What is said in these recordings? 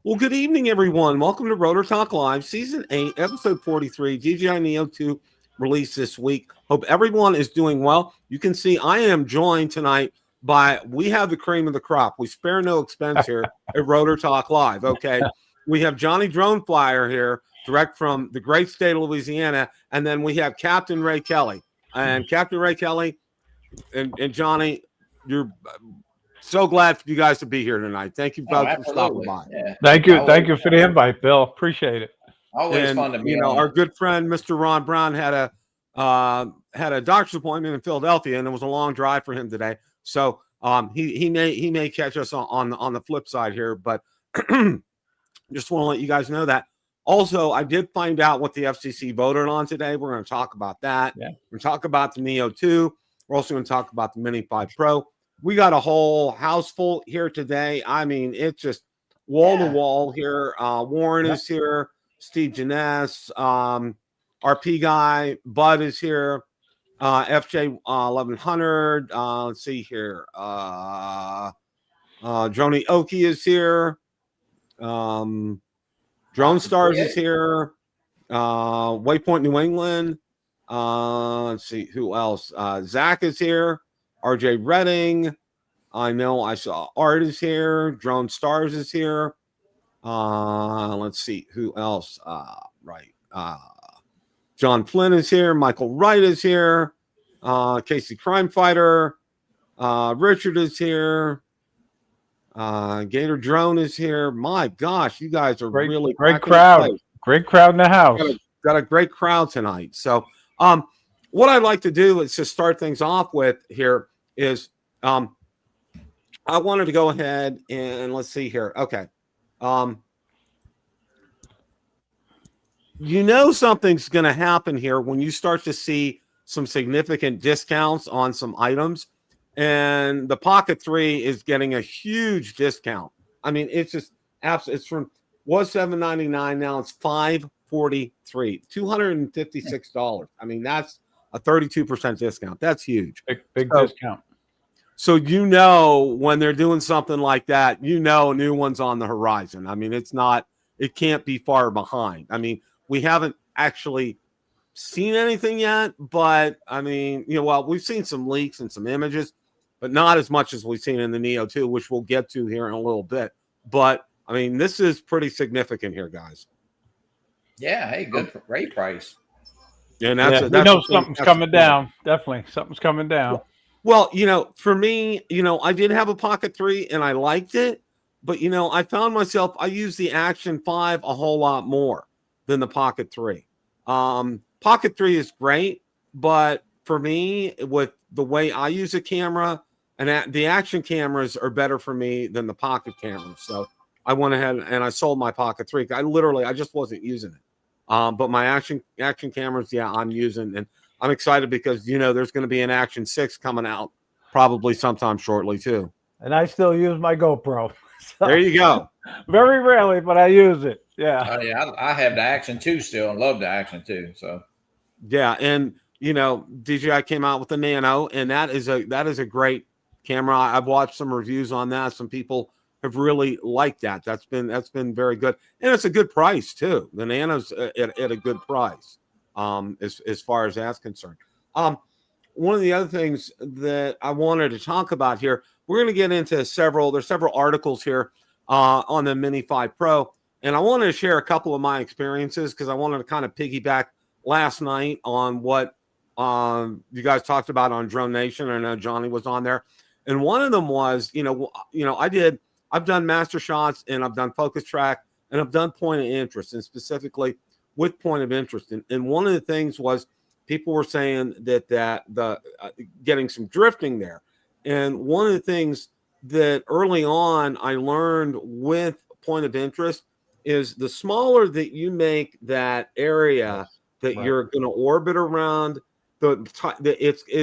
Well, good evening, everyone. Welcome to Rotor Talk Live, Season 8, Episode 43, DJI Neo 2 release this week. Hope everyone is doing well. You can see I am joined tonight by, we have the cream of the crop. We spare no expense here at Rotor Talk Live, okay? We have Johnny Drone Flyer here, direct from the great state of Louisiana, and then we have Captain Ray Kelly. And Captain Ray Kelly and Johnny, you're so glad for you guys to be here tonight. Thank you both for stopping by. Yeah. Thank you for the invite, Bill. Appreciate it. Always fun to be on. Our good friend Mr. Ron Brown had a doctor's appointment in Philadelphia, and it was a long drive for him today. So he may catch us on the flip side here, but just want to let you guys know that. Also, I did find out what the FCC voted on today. We're going to talk about that. Yeah. We're going to talk about the Neo 2. We're also going to talk about the Mini 5 Pro. We got a whole house full here today. I mean, it's just wall to wall here. Warren is here. Steve Janess, RP guy. Bud is here. FJ 1100. Let's see here. Droney Oki is here. Drone Stars is here. Waypoint New England. Let's see who else. Zach is here. RJ Redding. I know I saw Art is here. Drone Stars is here. Let's see who else. John Flynn is here. Michael Wright is here. Casey Crime Fighter. Richard is here. Gator Drone is here. My gosh, you guys are really great crowd. Great crowd in the house. Got a great crowd tonight. So what I'd like to do is to start things off with here is I wanted to go ahead and let's see here. Okay. Something's going to happen here when you start to see some significant discounts on some items, and the Pocket 3 is getting a huge discount. I mean, it's just absolutely, was $799, now it's $543, $256. I mean, that's a 32% discount. That's huge. Big discount. So when they're doing something like that, a new one's on the horizon. I mean, it can't be far behind. I mean, we haven't actually seen anything yet, but I mean, we've seen some leaks and some images, but not as much as we've seen in the Neo 2, which we'll get to here in a little bit. But I mean, this is pretty significant here, guys. Yeah. Hey, great price. And something's coming down. Definitely, something's coming down. Well, for me, I did have a Pocket 3 and I liked it, but I found myself, I use the Action 5 a whole lot more than the Pocket 3. Pocket 3 is great, but for me, with the way I use a camera, and the Action cameras are better for me than the Pocket cameras. So I went ahead and I sold my Pocket 3. I just wasn't using it. But my action cameras, I'm using, and I'm excited because there's going to be an Action 6 coming out probably sometime shortly too. And I still use my GoPro. So, there you go. Very rarely, but I use it. Yeah. Oh yeah, I have the Action 2 still and love the Action 2. So yeah, and DJI came out with the Nano, and that is a great camera. I've watched some reviews on that. Some people have really liked that. That's been very good, and it's a good price too. The Nano's at a good price, as far as that's concerned. One of the other things that I wanted to talk about here, we're going to get into there's several articles here on the Mini 5 Pro, and I wanted to share a couple of my experiences because I wanted to kind of piggyback last night on what you guys talked about on Drone Nation. I know Johnny was on there, and one of them was, I've done master shots and I've done focus track and I've done point of interest, and specifically with point of interest. And one of the things was people were saying that the getting some drifting there. And one of the things that early on I learned with point of interest is the smaller that you make that area that you're going to orbit around, the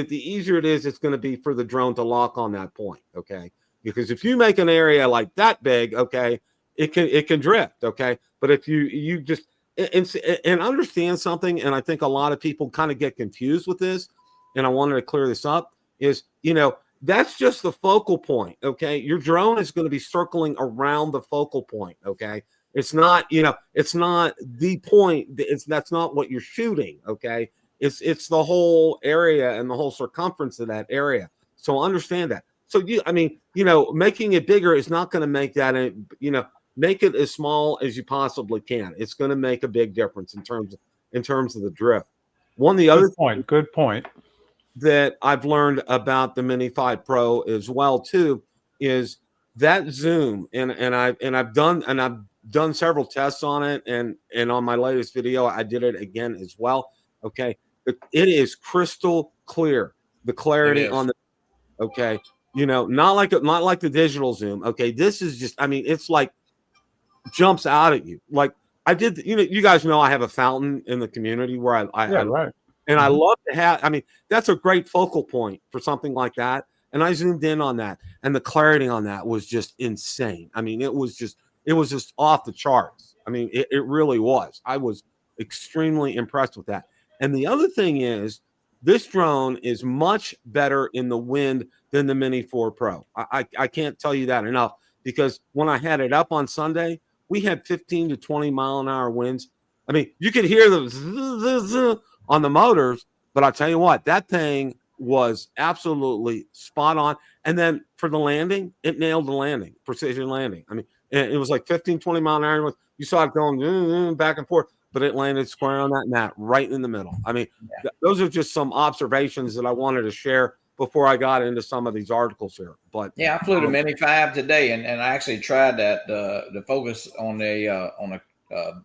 easier it is it's going to be for the drone to lock on that point. Okay. Because if you make an area like that big, okay, it can drift, okay. But if you just and understand something, and I think a lot of people kind of get confused with this, and I wanted to clear this up, is that's just the focal point. Okay. Your drone is going to be circling around the focal point. Okay. It's not, it's not the point. That's not what you're shooting. Okay. It's the whole area and the whole circumference of that area. So understand that. So making it bigger is not going to make that, make it as small as you possibly can. It's going to make a big difference in terms of the drift. Good point. That I've learned about the Mini 5 Pro as well too is that zoom, and I've done several tests on it, and on my latest video I did it again as well. Okay, it is crystal clear, the clarity on the, okay, not like the digital zoom. Okay, this is just, it's like jumps out at you. Like I did, you guys know I have a fountain in the community where right. And I love to have, that's a great focal point for something like that. And I zoomed in on that, and the clarity on that was just insane. It was just off the charts. It really was. I was extremely impressed with that. And the other thing is, this drone is much better in the wind than the Mini 4 Pro. I can't tell you that enough, because when I had it up on Sunday, we had 15 to 20 mile an hour winds. You could hear the zzz on the motors, but I'll tell you what, that thing was absolutely spot on. And then for the landing, it nailed the landing, precision landing. It was like 15, 20 mile an hour. You saw it going back and forth, but it landed square on that mat right in the middle. Those are just some observations that I wanted to share before I got into some of these articles here. But yeah, I flew the Mini 5 today, and I actually tried that the focus on a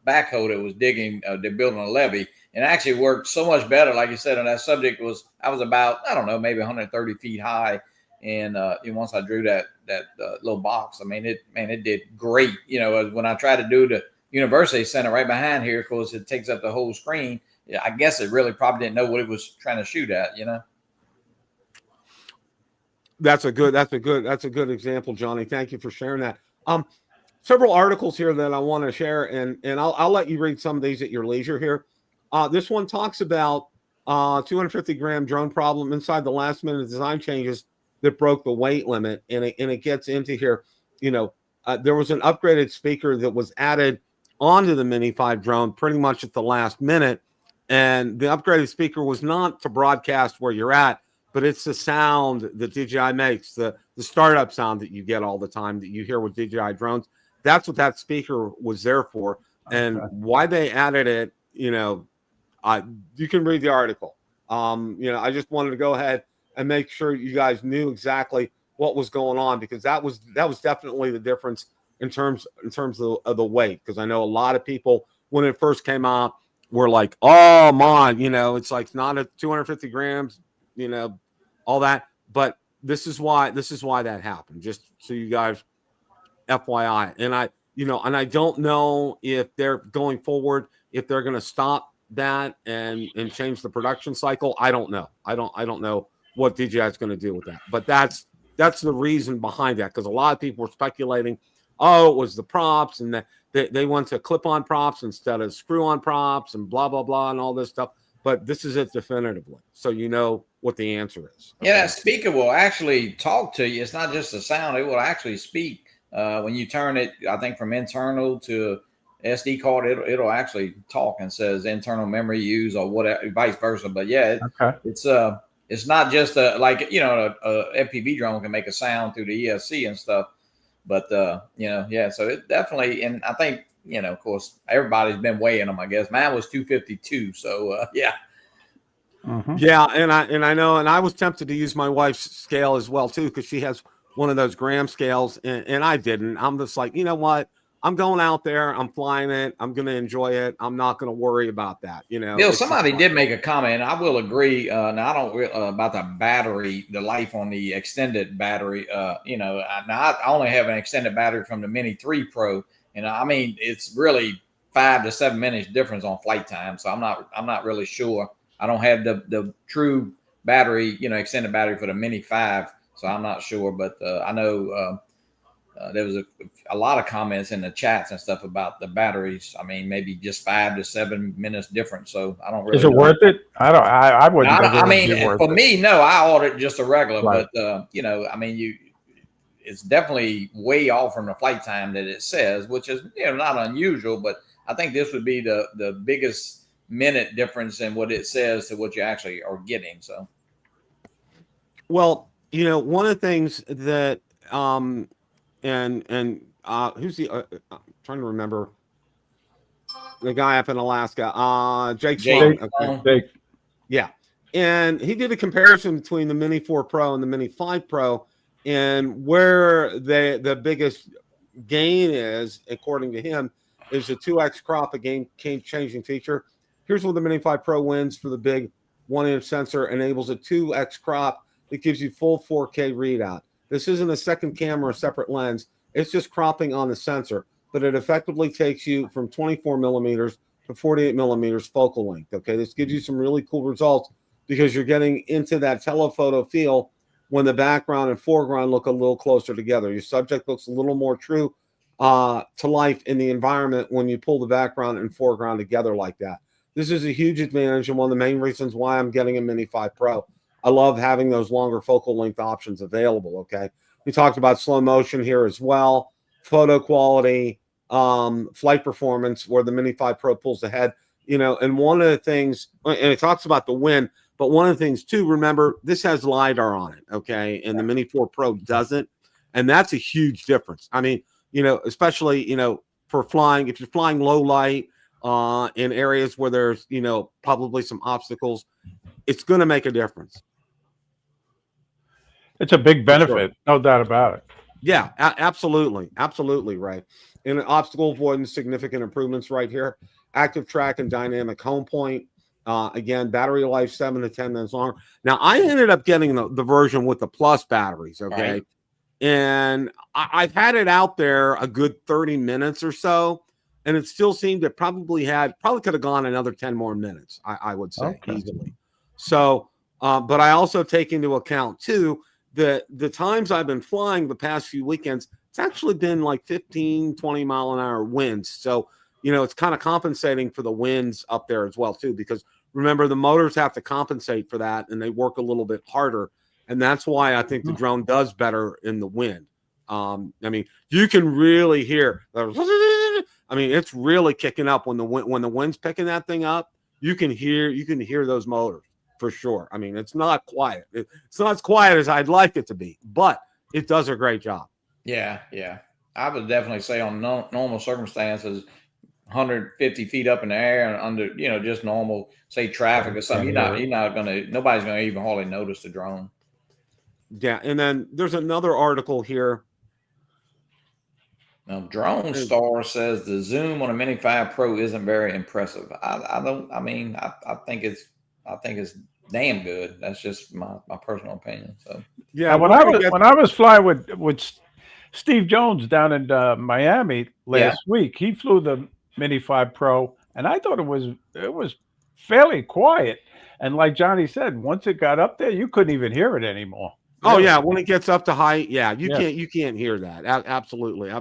backhoe that was digging, they're building a levee, and it actually worked so much better. Like you said, on that subject I was about, I don't know, maybe 130 feet high. And once I drew that little box, it did great. When I tried to do the University Center right behind here, of course, it takes up the whole screen. I guess it really probably didn't know what it was trying to shoot at, That's a good example, Johnny. Thank you for sharing that. Several articles here that I want to share, and I'll let you read some of these at your leisure here. This one talks about 250-gram drone problem inside the last minute design changes that broke the weight limit, and it gets into here. There was an upgraded speaker that was added onto the Mini 5 drone pretty much at the last minute, and the upgraded speaker was not to broadcast where you're at, but it's the sound that DJI makes, the startup sound that you get all the time that you hear with DJI drones. That's what that speaker was there for. And why they added it, you can read the article. I just wanted to go ahead and make sure you guys knew exactly what was going on, because that was definitely the difference in terms of the weight. Because I know a lot of people, when it first came out, were like, oh man, it's like not at 250 grams, all that. But this is why that happened. Just so you guys, FYI. And I don't know if they're going forward, if they're going to stop that and change the production cycle. I don't know. I don't know what DJI is going to do with that. But that's the reason behind that, because a lot of people were speculating, it was the props, and that they went to clip-on props instead of screw-on props, and blah blah blah and all this stuff. But this is it definitively, so you know what the answer is. Okay? Yeah, that speaker will actually talk to you. It's not just the sound; it will actually speak. When you turn it, I think from internal to SD card, it'll actually talk and says internal memory use or whatever, vice versa. But yeah, it's not just a FPV drone can make a sound through the ESC and stuff. But so it definitely, and I think of course everybody's been weighing them. I guess mine was 252. So yeah. Mm-hmm. Yeah, and I know, and I was tempted to use my wife's scale as well too, because she has one of those gram scales, and I didn't. I'm just like, you know what? I'm going out there. I'm flying it. I'm going to enjoy it. I'm not going to worry about that. Bill, somebody did make a comment. I will agree. Now I don't about the battery, the life on the extended battery. Now I only have an extended battery from the Mini 3 Pro, and it's really 5 to 7 minutes difference on flight time. So I'm not really sure. I don't have the true battery, extended battery for the Mini 5. So I'm not sure, but I know there was a lot of comments in the chats and stuff about the batteries. I mean, maybe just 5 to 7 minutes difference. So I don't really. Is it worth it? I don't. I wouldn't. I mean, for me, no. I ordered just a regular, right. But you know, I mean, it's definitely way off from the flight time that it says, which is not unusual. But I think this would be the biggest minute difference in what it says to what you actually are getting. So, well, one of the things that and who's the I'm trying to remember the guy up in Alaska, Jake. Jake. Yeah, and he did a comparison between the Mini 4 Pro and the Mini 5 Pro, and where the biggest gain is, according to him, is the 2x crop, a game-changing feature. Here's where the Mini 5 Pro wins for the big 1-inch sensor, enables a 2x crop that gives you full 4K readout. This isn't a second camera or separate lens. It's just cropping on the sensor, but it effectively takes you from 24 millimeters to 48 millimeters focal length. Okay, this gives you some really cool results because you're getting into that telephoto feel when the background and foreground look a little closer together. Your subject looks a little more true to life in the environment when you pull the background and foreground together like that. This is a huge advantage and one of the main reasons why I'm getting a Mini 5 Pro. I love having those longer focal length options available, okay? We talked about slow motion here as well, photo quality, flight performance, where the Mini 5 Pro pulls ahead, and one of the things, and it talks about the wind, but one of the things too, remember, this has LiDAR on it, okay? And the Mini 4 Pro doesn't, and that's a huge difference. I mean, especially, for flying, if you're flying low light in areas where there's, probably some obstacles, it's going to make a difference. It's a big benefit, sure. No doubt about it. Yeah, absolutely right. And obstacle avoidance, significant improvements right here. Active track and dynamic home point. Again, battery life 7 to 10 minutes longer. Now, I ended up getting the version with the plus batteries, okay? Right. And I've had it out there a good 30 minutes or so, and it still seemed to probably could have gone another 10 more minutes, I would say, easily. So, but I also take into account, too, the times I've been flying the past few weekends, it's actually been like 15, 20 mile an hour winds. So, it's kind of compensating for the winds up there as well, too, because remember, the motors have to compensate for that and they work a little bit harder. And that's why I think the drone does better in the wind. I mean, you can really hear, it's really kicking up when the wind's picking that thing up. You can hear those motors. For sure. I mean, it's not quiet. It's not as quiet as I'd like it to be, but it does a great job. Yeah. I would definitely say on normal circumstances, 150 feet up in the air and under, just normal, say traffic or something, nobody's gonna even hardly notice the drone. Yeah, and then there's another article here. Now, Drone Star says the zoom on a Mini 5 Pro isn't very impressive. I think it's damn good. That's just my personal opinion. So yeah, when I was flying with Steve Jones down in Miami last week, he flew the Mini 5 Pro, and I thought it was fairly quiet. And like Johnny said, once it got up there, you couldn't even hear it anymore. Oh yeah, when it gets up to height, you can't hear that. Absolutely.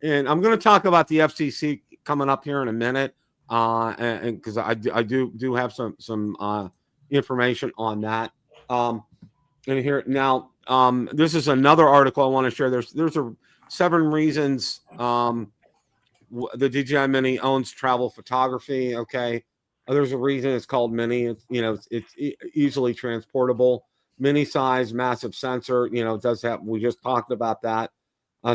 And I'm going to talk about the FCC coming up here in a minute. And because I do have some information on that. And here now, this is another article I want to share. There's 7 reasons the DJI Mini owns travel photography. Okay, there's a reason it's called Mini. It's easily transportable, mini size, massive sensor. It does have. We just talked about that.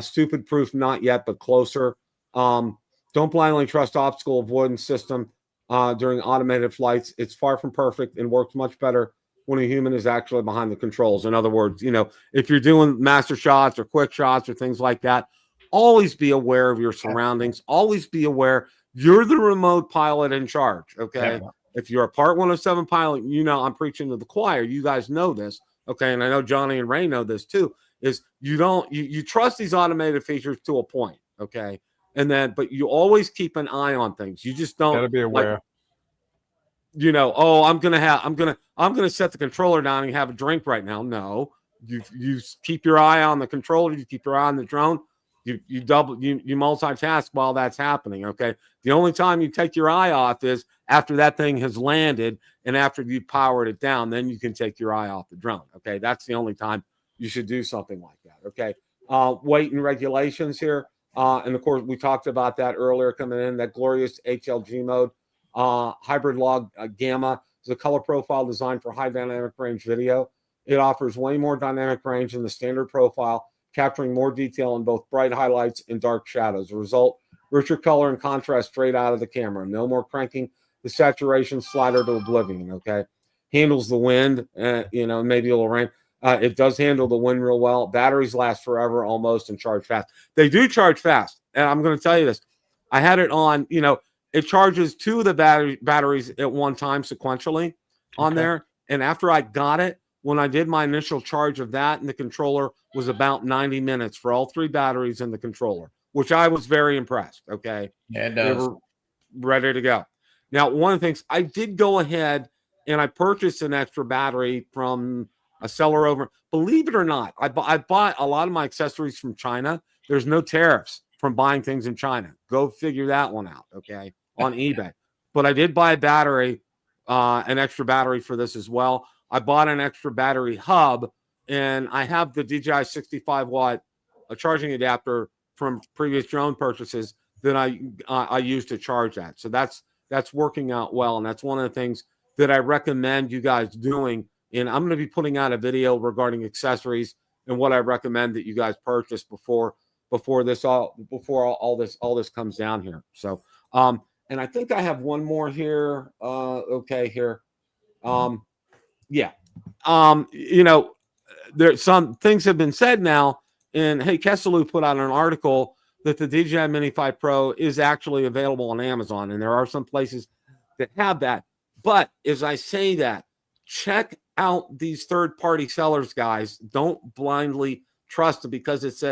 Stupid proof, not yet, but closer. Don't blindly trust obstacle avoidance system during automated flights. It's far from perfect and works much better when a human is actually behind the controls. In other words, if you're doing master shots or quick shots or things like that, always be aware of your surroundings. Always be aware you're the remote pilot in charge, okay? Yeah. If you're a Part 107 pilot, I'm preaching to the choir. You guys know this, okay? And I know Johnny and Ray know this too, is you trust these automated features to a point, okay? But you always keep an eye on things. You just don't gotta be aware. I'm gonna set the controller down and have a drink right now. No, you keep your eye on the controller, you keep your eye on the drone, you multitask while that's happening. Okay. The only time you take your eye off is after that thing has landed and after you powered it down, then you can take your eye off the drone. Okay. That's the only time you should do something like that. Okay. Weight and regulations here. And of course, we talked about that earlier coming in, that glorious HLG mode. Hybrid log gamma is a color profile designed for high dynamic range video. It offers way more dynamic range than the standard profile, capturing more detail in both bright highlights and dark shadows. The result, richer color and contrast straight out of the camera. No more cranking the saturation slider to oblivion, okay? Handles the wind, maybe a little rain. It does handle the wind real well. Batteries last forever almost and charge fast. They do charge fast. And I'm going to tell you this. I had it on, it charges 2 of the batteries at one time sequentially on there. And after I got it, when I did my initial charge of that, and the controller was about 90 minutes for all 3 batteries in the controller, which I was very impressed. Okay. Yeah, it does. They were ready to go. Now, one of the things I did go ahead and I purchased an extra battery from a seller over. Believe it or not, I bought a lot of my accessories from China. There's no tariffs from buying things in China. Go figure that one out. Okay. On eBay. But I did buy a battery, an extra battery for this as well. I bought an extra battery hub, and I have the DJI 65-watt charging adapter from previous drone purchases that I use to charge that. So that's working out well, and that's one of the things that I recommend you guys doing. And I'm going to be putting out a video regarding accessories and what I recommend that you guys purchase before all this comes down here. So, and I think I have one more here. Okay, here. There's some things have been said now, and hey, Kesselou put out an article that the DJI Mini 5 Pro is actually available on Amazon, and there are some places that have that. But as I say that, check out these third-party sellers, guys. Don't blindly trust it because it's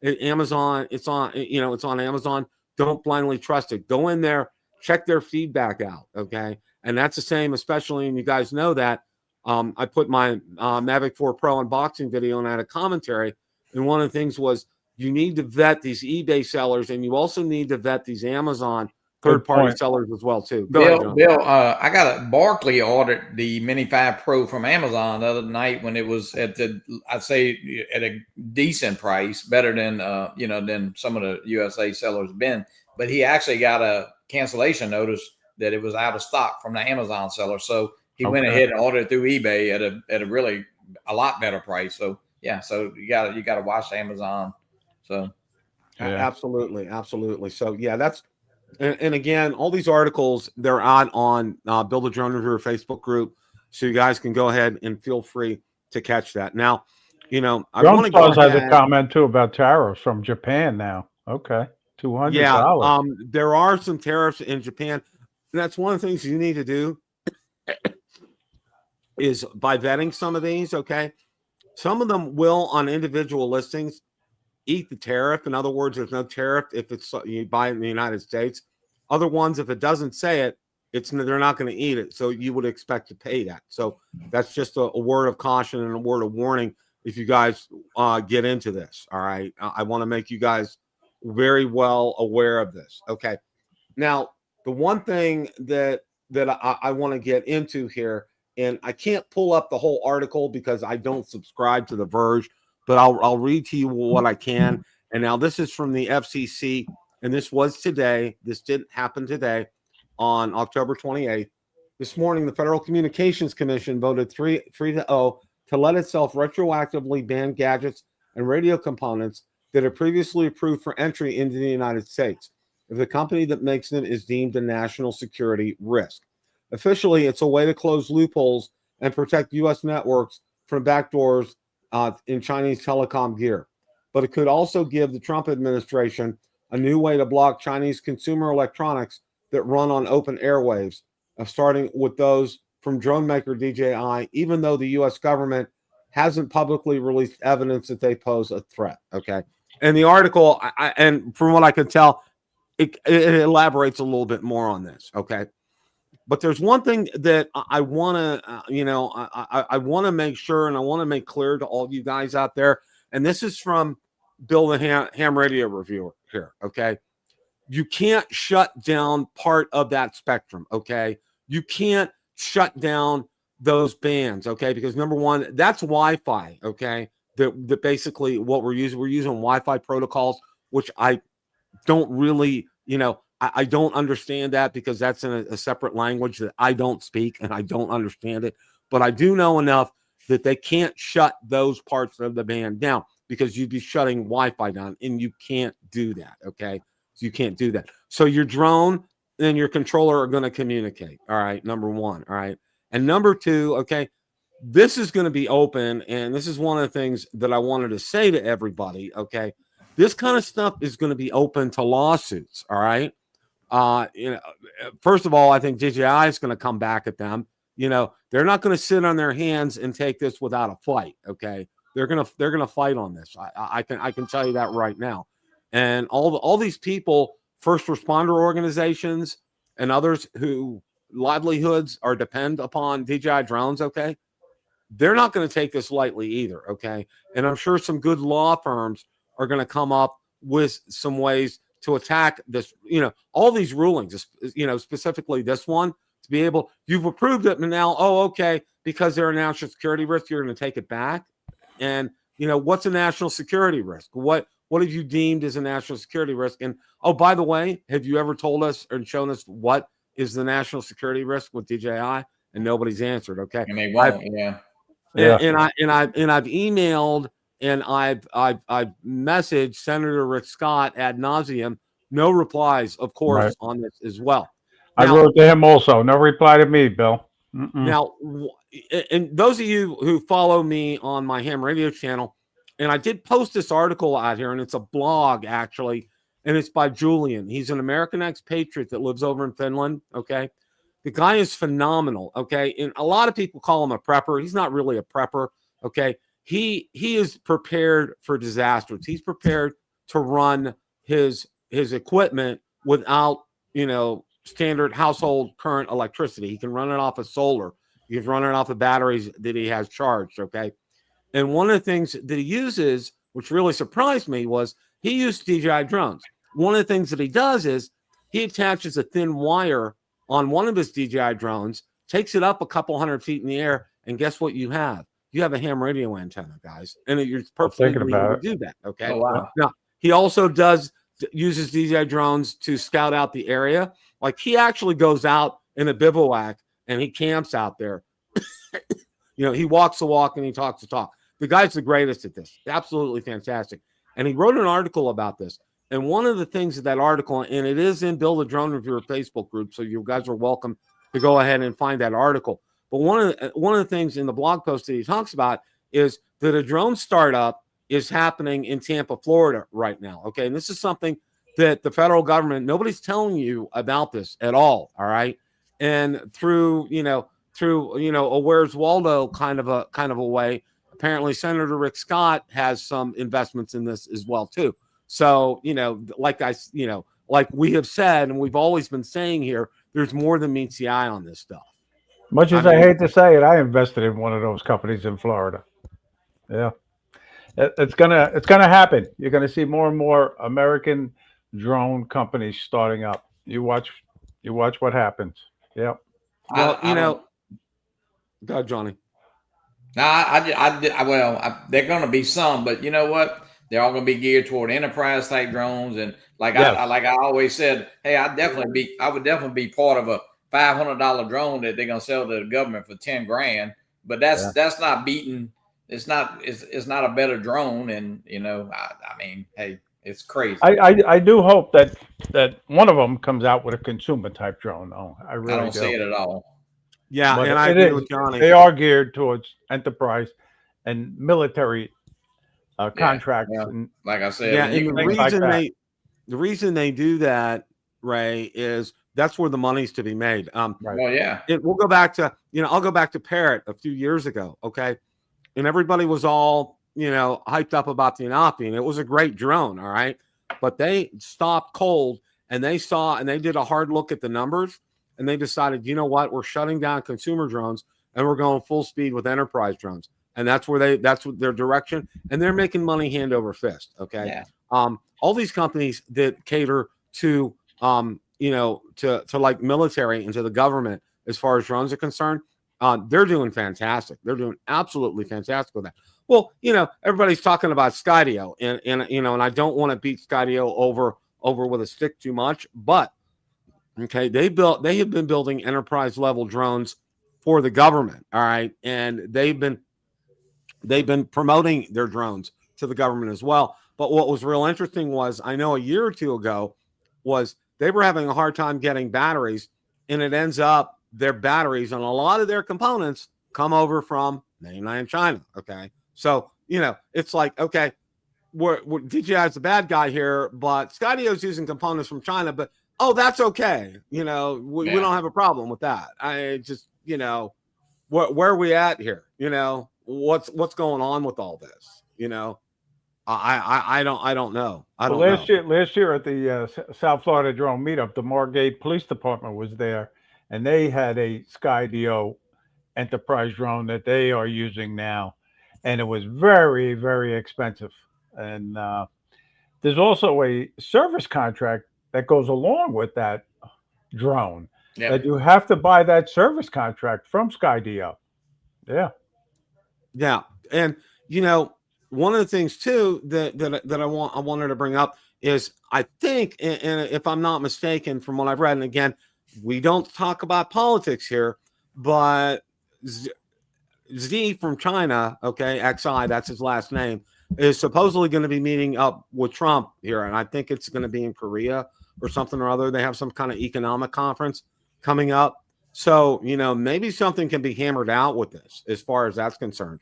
Amazon. It's on Amazon. Don't blindly trust it. Go in there, check their feedback out. Okay, and that's the same, especially, and you guys know that. I put my Mavic 4 Pro unboxing video and I had a commentary, and one of the things was you need to vet these eBay sellers, and you also need to vet these Amazon third-party sellers as well too. Bill, I got a Barkley ordered the Mini 5 Pro from Amazon the other night when it was at a decent price, better than than some of the USA sellers been. But he actually got a cancellation notice that it was out of stock from the Amazon seller, so he went ahead and ordered it through eBay at a really a lot better price. So yeah, so you got to watch Amazon. So yeah. Absolutely. So yeah, that's. And again, all these articles, they're out on Build a Drone Reviewer Facebook group. So you guys can go ahead and feel free to catch that. Now, I want to go ahead. Has a comment too about tariffs from Japan now. Okay. $200. Yeah. There are some tariffs in Japan. And that's one of the things you need to do is by vetting some of these. Okay. Some of them will on individual listings eat the tariff. In other words, there's no tariff if it's you buy it in the United States. Other ones, if it doesn't say it, they're not going to eat it. So you would expect to pay that. So that's just a word of caution and a word of warning if you guys get into this. All right. I want to make you guys very well aware of this. Okay. Now, the one thing that I want to get into here, and I can't pull up the whole article because I don't subscribe to The Verge, but I'll read to you what I can. And now this is from the FCC, and this was today. This didn't happen today on October 28th. This morning, the Federal Communications Commission voted 3-0 to let itself retroactively ban gadgets and radio components that are previously approved for entry into the United States if the company that makes them is deemed a national security risk. Officially, it's a way to close loopholes and protect U.S. networks from backdoors in Chinese telecom gear. But it could also give the Trump administration a new way to block Chinese consumer electronics that run on open airwaves, starting with those from drone maker DJI, even though the U.S. government hasn't publicly released evidence that they pose a threat. Okay. And the article, and from what I could tell, it elaborates a little bit more on this. Okay. But there's one thing that I want to, I want to make sure and I want to make clear to all of you guys out there. And this is from Bill the ham radio reviewer here. Okay. You can't shut down part of that spectrum. Okay. You can't shut down those bands. Okay. Because number one, that's Wi-Fi. Okay. That basically what we're using Wi-Fi protocols, which I don't really, I don't understand that because that's in a separate language that I don't speak and I don't understand it. But I do know enough that they can't shut those parts of the band down because you'd be shutting Wi-Fi down, and you can't do that. Okay. So you can't do that. So your drone and your controller are going to communicate. All right. Number one. All right. And number two, okay, this is going to be open. And this is one of the things that I wanted to say to everybody. Okay. This kind of stuff is going to be open to lawsuits. All right. First of all, I think DJI is going to come back at them. They're not going to sit on their hands and take this without a fight. Okay. They're going to fight on this. I can tell you that right now. And all these people, first responder organizations and others who livelihoods are depend upon DJI drones. Okay. They're not going to take this lightly either. Okay. And I'm sure some good law firms are going to come up with some ways to attack this, all these rulings, specifically this one, to be able, you've approved it, and now, okay, because they're a national security risk, you're going to take it back. And, what's a national security risk? What have you deemed as a national security risk? And, by the way, have you ever told us or shown us what is the national security risk with DJI? And nobody's answered. Okay. And they won't, And I've emailed and I've messaged Senator Rick Scott ad nauseum. No replies, of course, on this as well. Now, I wrote to him also. No reply to me, Bill. Now, and those of you who follow me on my ham radio channel, and I did post this article out here, and it's a blog actually, and it's by Julian. He's an American expatriate that lives over in Finland. Okay. The guy is phenomenal. Okay. And a lot of people call him a prepper. He's not really a prepper. Okay. He is prepared for disasters. He's prepared to run his equipment without, standard household current electricity. He can run it off of solar. He can run it off of batteries that he has charged. Okay. And one of the things that he uses, which really surprised me, was he used DJI drones. One of the things that he does is he attaches a thin wire on one of his DJI drones, takes it up a couple hundred feet in the air, and guess what you have? You have a ham radio antenna, guys. And you're perfectly legal to do that. Okay. Oh, wow. Now, he also uses DJI drones to scout out the area. Like, he actually goes out in a bivouac and he camps out there. He walks the walk and he talks the talk. The guy's the greatest at this. Absolutely fantastic. And he wrote an article about this. And one of the things of that article, and it is in Bill the Drone Reviewer Facebook group, so you guys are welcome to go ahead and find that article. But one of the things in the blog post that he talks about is that a drone startup is happening in Tampa, Florida right now. Okay. And this is something that the federal government, nobody's telling you about this at all. All right. And through a Where's Waldo kind of a way, apparently Senator Rick Scott has some investments in this as well too. So, like we have said, and we've always been saying here, there's more than meets the eye on this stuff. Much as I hate to say it, I invested in one of those companies in Florida. Yeah. It's gonna happen. You're gonna see more and more American drone companies starting up. You watch what happens. Yeah. Well, go ahead, Johnny. No, they're going to be some, but you know what? They're all going to be geared toward enterprise type drones, and I always said, hey, I would definitely be part of a $500 drone that they're going to sell to the government for $10,000. But that's not beating. It's not a better drone, and hey, it's crazy. I do hope that one of them comes out with a consumer type drone. Oh, I don't see it at all. Yeah, but and I agree with Johnny. They are geared towards enterprise and military contracts. Yeah. And, like I said, and the reason they do that, Ray, is that's where the money's to be made. Well, yeah. We'll go back to, I'll go back to Parrot a few years ago, okay? And everybody was all, hyped up about the Inopi, and it was a great drone, all right? But they stopped cold, and they did a hard look at the numbers, and they decided, you know what, we're shutting down consumer drones and we're going full speed with enterprise drones. And that's what their direction, and they're making money hand over fist. Okay. Yeah. All these companies that cater to, to like military and to the government, as far as drones are concerned, they're doing fantastic. They're doing absolutely fantastic with that. Well, everybody's talking about Skydio, and I don't want to beat Skydio over with a stick too much, but okay, they have been building enterprise level drones for the government. All right, and they've been promoting their drones to the government as well. But what was real interesting was, I know a year or two ago, was they were having a hard time getting batteries, and it ends up their batteries and a lot of their components come over from mainland China. Okay. So, it's like, okay, we're DJI is the bad guy here, but Skydio's using components from China, but, that's okay. We don't have a problem with that. I just, where are we at here? What's going on with all this? I don't know. Last year at the South Florida Drone Meetup, the Margate Police Department was there, and they had a Skydio enterprise drone that they are using now, and it was very, very expensive. And there's also a service contract that goes along with that drone. Yeah. That you have to buy that service contract from Skydio. Yeah. Yeah, and one of the things too that I wanted to bring up is, I think, and if I'm not mistaken from what I've read, and again, we don't talk about politics here, but Z from China, okay, XI, that's his last name, is supposedly going to be meeting up with Trump here, and I think it's going to be in Korea or something or other. They have some kind of economic conference coming up. So, maybe something can be hammered out with this as far as that's concerned.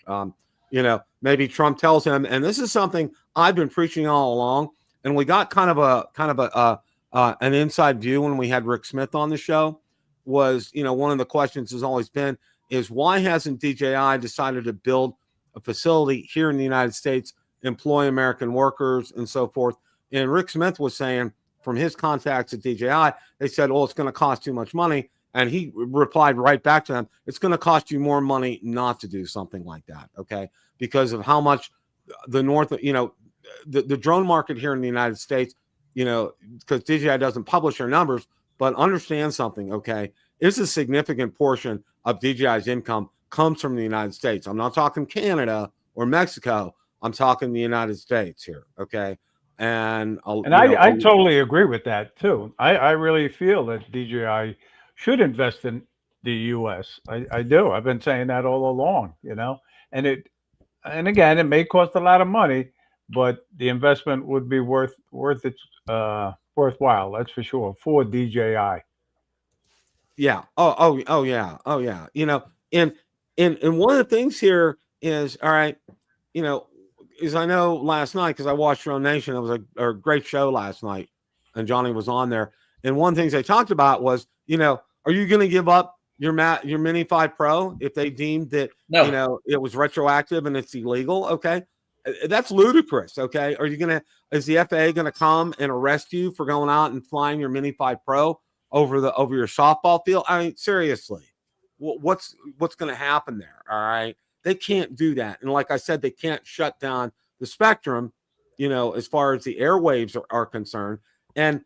Maybe Trump tells him, and this is something I've been preaching all along, and we got kind of an inside view when we had Rick Smith on the show, was, one of the questions has always been, is why hasn't DJI decided to build a facility here in the United States, employ American workers and so forth? And Rick Smith was saying, from his contacts at DJI, they said, well, it's going to cost too much money. And he replied right back to them, it's going to cost you more money not to do something like that, okay? Because of how much the the drone market here in the United States, because DJI doesn't publish their numbers, but understand something, okay? It's a significant portion of DJI's income comes from the United States. I'm not talking Canada or Mexico. I'm talking the United States here, okay? And I totally agree with that too. I really feel that DJI should invest in the U.S. I do. I've been saying that all along, and again, it may cost a lot of money, but the investment would be worth its worthwhile. That's for sure for DJI. Yeah. Oh yeah. And one of the things here is, all right, is I know last night, because I watched Drone Nation, it was a great show last night, and Johnny was on there. And one of the things they talked about was, are you going to give up your Mini 5 Pro if they deemed that, it was retroactive and it's illegal? Okay. That's ludicrous. Okay. Is the FAA going to come and arrest you for going out and flying your Mini 5 Pro over your softball field? I mean, seriously, what's going to happen there? All right. They can't do that. And like I said, they can't shut down the spectrum, as far as the airwaves are concerned. And,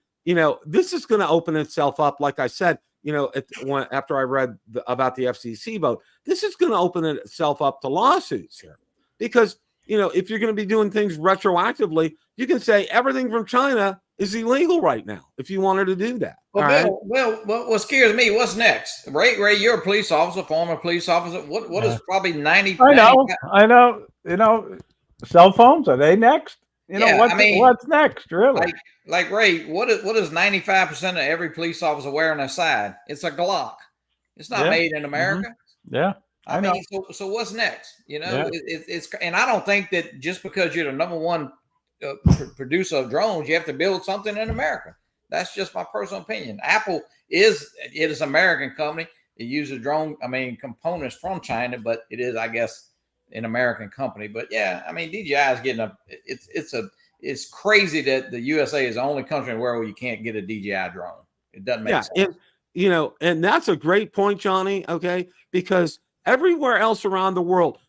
this is going to open itself up. Like I said, after I read about the FCC vote, this is going to open itself up to lawsuits here, because, if you're going to be doing things retroactively, you can say everything from China is illegal right now if you wanted to do that. Well, what scares me, what's next? Ray, you're a police officer, former police officer. What is probably 90? I know. Cell phones, are they next? What's next, really? Like Ray, what is 95% of every police officer wearing on their side? It's a Glock. It's not made in America. Mm-hmm. Yeah. I mean, so what's next? It's and I don't think that just because you're the number one producer of drones, you have to build something in America. That's just my personal opinion. Apple is an American company. It uses components from China, but it is, I guess, an American company. But yeah, DJI is getting it's crazy that the USA is the only country in the world where you can't get a DJI drone. It doesn't make sense. and that's a great point, Johnny. Okay, because everywhere else around the world,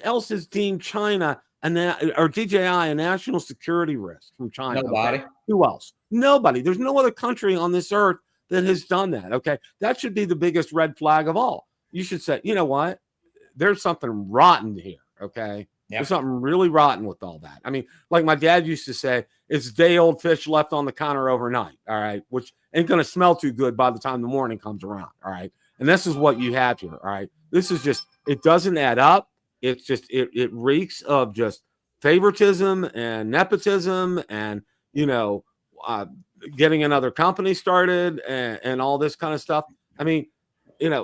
else has deemed China or DJI a national security risk from China? Nobody. Okay? Who else? Nobody. There's no other country on this earth that has done that. Okay, that should be the biggest red flag of all. You should say, you know what? There's something rotten here. Okay. Yep. There's something really rotten with all that. I mean, like my dad used to say, it's day-old fish left on the counter overnight. All right, which ain't going to smell too good by the time the morning comes around. All right, and this is what you have here. All right, this is just, it doesn't add up. It's just, it reeks of just favoritism and nepotism and, getting another company started and all this kind of stuff. I mean, it's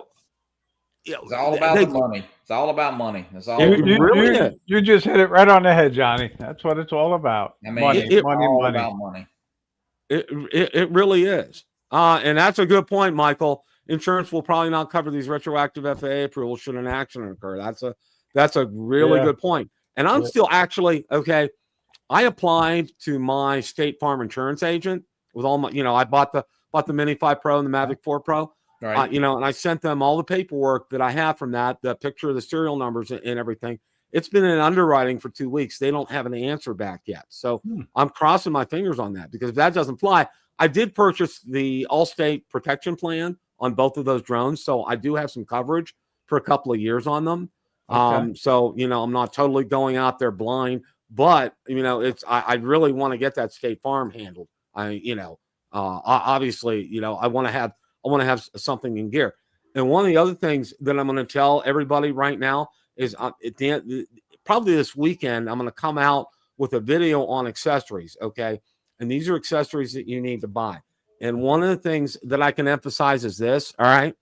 all about the money. It's all about money. That's all. You just hit it right on the head, Johnny. That's what it's all about. I mean, money. About money. It really is. And that's a good point, Michael. Insurance will probably not cover these retroactive FAA approvals should an accident occur. That's a really good point. And I'm still actually, okay, I applied to my State Farm insurance agent with all my, I bought the Mini 5 Pro and the Mavic 4 Pro. Right. And I sent them all the paperwork that I have from that, the picture of the serial numbers and everything. It's been in underwriting for 2 weeks. They don't have an answer back yet. So I'm crossing my fingers on that, because if that doesn't fly, I did purchase the AllState protection plan on both of those drones. So I do have some coverage for a couple of years on them. Okay. So, I'm not totally going out there blind, but, I really want to get that State Farm handled. Obviously, I want to have something in gear. And one of the other things that I'm going to tell everybody right now is probably this weekend, I'm going to come out with a video on accessories. Okay. And these are accessories that you need to buy. And one of the things that I can emphasize is this. All right.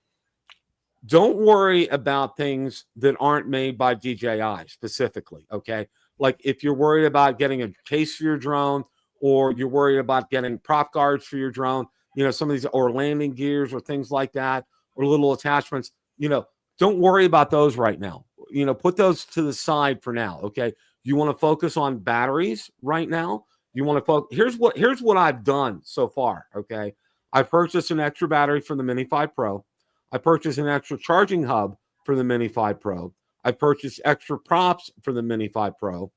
Don't worry about things that aren't made by DJI specifically. Okay. Like if you're worried about getting a case for your drone, or you're worried about getting prop guards for your drone, some of these, or landing gears or things like that, or little attachments, don't worry about those right now. Put those to the side for now. Okay. You want to focus on batteries right now. You want to focus. Here's what I've done so far. Okay. I purchased an extra battery for the Mini 5 Pro. I purchased an extra charging hub for the Mini 5 Pro. I purchased extra props for the Mini 5 Pro.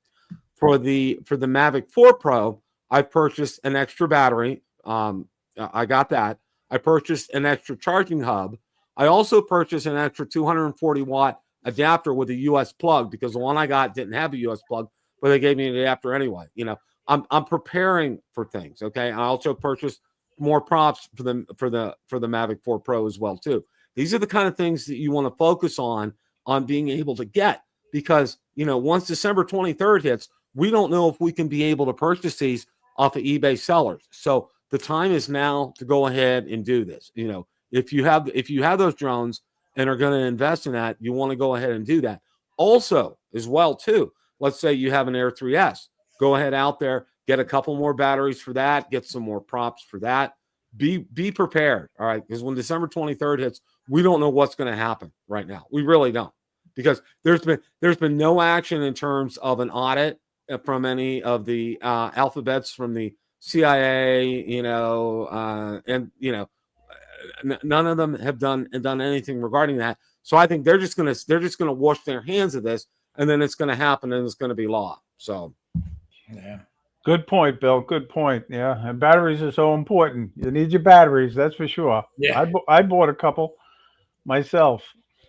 For the Mavic 4 Pro, I purchased an extra battery. I got that. I purchased an extra charging hub. I also purchased an extra 240 watt adapter with a US plug, because the one I got didn't have a US plug, but they gave me an adapter anyway. I'm preparing for things. Okay. I also purchased more props for the Mavic 4 Pro as well too. These are the kind of things that you want to focus on being able to get, because once December 23rd hits, we don't know if we can be able to purchase these off of eBay sellers. So the time is now to go ahead and do this. If you have those drones and are going to invest in that, you want to go ahead and do that. Also, as well too, let's say you have an Air 3S. Go ahead out there, get a couple more batteries for that, get some more props for that. Be prepared, all right? Because when December 23rd hits, we don't know what's going to happen right now. We really don't, because there's been no action in terms of an audit from any of the alphabets from the CIA, and none of them have done anything regarding that. So I think they're just gonna wash their hands of this, and then it's gonna happen, and it's gonna be law. So, yeah. Good point, Bill. Good point. Yeah, and batteries are so important. You need your batteries, that's for sure. Yeah, I bought a couple myself.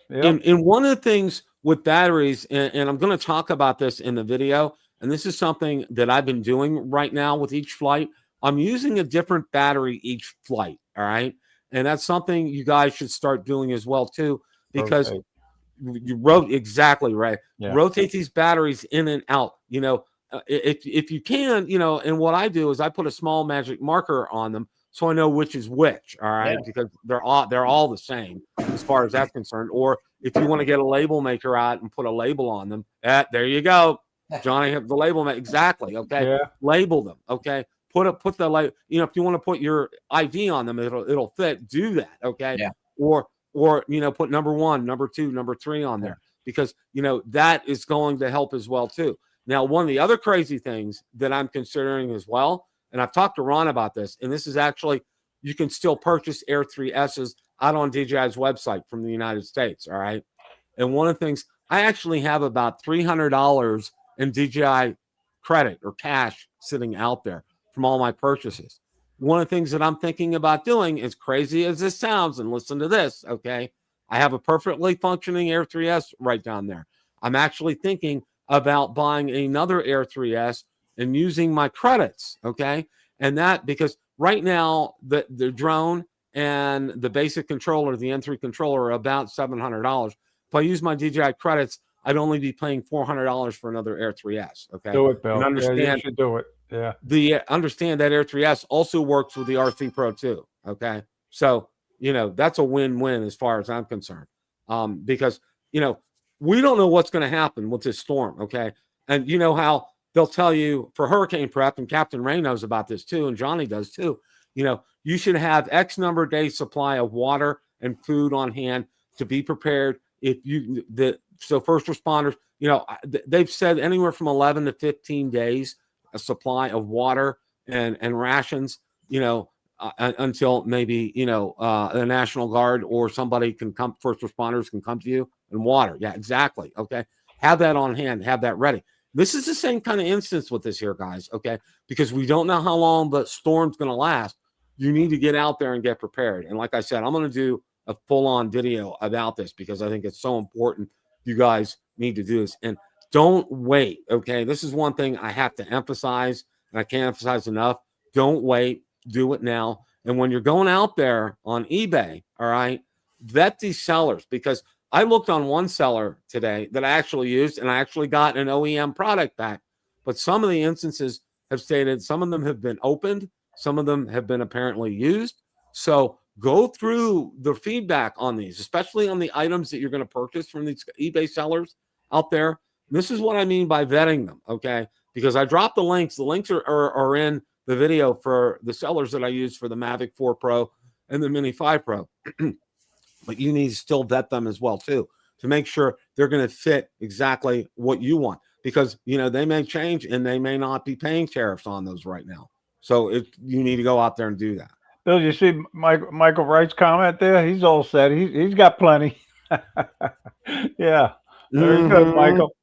Yeah. And one of the things with batteries, and I'm going to talk about this in the video, and this is something that I've been doing right now with each flight. I'm using a different battery each flight. All right, and that's something you guys should start doing as well too, because you wrote exactly right. Yeah. Rotate these batteries in and out. If you can, and what I do is I put a small magic marker on them so I know which is which. All right, because they're all the same as far as that's concerned. Or if you want to get a label maker out and put a label on them, there you go, Johnny. Have the label exactly. Okay, label them. Okay, put the label. If you want to put your ID on them, it'll fit. Do that. Okay, or put number 1, number 2, number 3 on there, because that is going to help as well too. Now, one of the other crazy things that I'm considering as well, and I've talked to Ron about this, and this is actually you can still purchase Air 3Ss out on DJI's website from the United States. All right. And one of the things, I actually have about $300 in DJI credit or cash sitting out there from all my purchases. One of the things that I'm thinking about doing, as crazy as this sounds, and listen to this, okay? I have a perfectly functioning Air 3S right down there. I'm actually thinking about buying another Air 3S and using my credits, okay? And that, because right now, the drone and the basic controller, the N3 controller, are about $700. If I use my DJI credits, I'd only be paying $400 for another Air 3S, okay? Do it, Bill. And understand, yeah, you should do it. Yeah. Understand that Air 3S also works with the RC Pro too, okay? So, that's a win-win as far as I'm concerned. Because, we don't know what's going to happen with this storm, okay? And you know how they'll tell you for hurricane prep, and Captain Ray knows about this too, and Johnny does too, you should have X number of days supply of water and food on hand to be prepared. So first responders, they've said anywhere from 11 to 15 days a supply of water and rations, until maybe, the National Guard or somebody can come, first responders can come to you, and water. Yeah, exactly. Okay. Have that on hand, have that ready. This is the same kind of instance with this here, guys. Okay. Because we don't know how long the storm's going to last. You need to get out there and get prepared. And like I said, I'm going to do a full-on video about this because I think it's so important. You guys need to do this, and don't wait. Okay. This is one thing I have to emphasize, and I can't emphasize enough. Don't wait. Do it now. And when you're going out there on eBay, all right, vet these sellers, because I looked on one seller today that I actually used, and I actually got an OEM product back. But some of the instances have stated some of them have been opened, some of them have been apparently used. So go through the feedback on these, especially on the items that you're going to purchase from these eBay sellers out there. This is what I mean by vetting them, okay? Because I dropped the links. The links are in the video for the sellers that I use for the Mavic 4 Pro and the Mini 5 Pro. But you need to still vet them as well, too, to make sure they're going to fit exactly what you want. Because, they may change and they may not be paying tariffs on those right now. So you need to go out there and do that. Bill, you see Michael Wright's comment there? He's all set. He's got plenty. Yeah. Very good, Michael.